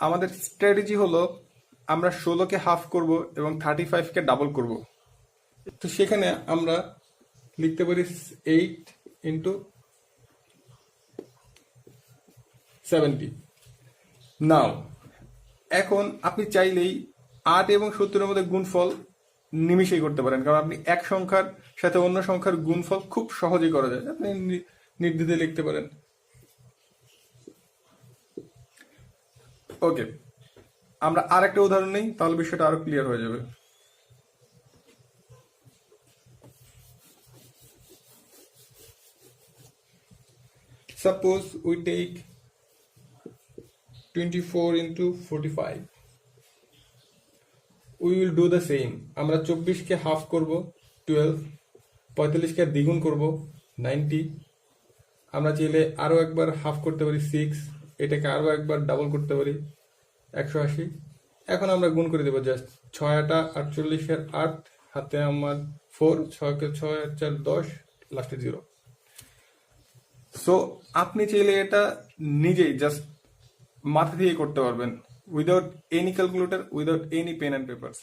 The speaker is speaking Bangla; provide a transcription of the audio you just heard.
আমাদের স্ট্র্যাটেজি হলো আমরা 16কে হাফ করব এবং 35কে ডাবল করব। তো সেখানে আমরা লিখতে পারি 8 × 70। নাও এখন আপনি চাইলেই 8 এবং 70-এর মধ্যে গুণফল নিমিশেই করতে পারেন, কারণ আপনি এক সংখ্যার সাথে অন্য সংখ্যার গুণফল খুব সহজেই করা যায়। আপনি নির্দ্বিধায় লিখতে পারেন। ওকে, আমরা আর একটা উদাহরণ নেই, তাহলে বিষয়টা আরো ক্লিয়ার হয়ে যাবে। Suppose we take 24 × 45. We will do the same. আমরা 24কে হাফ করব 12, 45কে দ্বিগুণ করব 90। আমরা চাইলে আরো একবার হাফ করতে পারি 6, এটাকে আরো একবার ডাবল করতে পারি 180। এখন আমরা গুণ করে দেবো জাস্ট 6 × 8 = 48, 8 হাতে আমার 4, 6কে 6 আর 4 10, লাস্টে 0। সো আপনি চাইলে এটা নিজেই জাস্ট মাথা দিয়ে করতে পারবেন, without any calculator, without any pen and papers.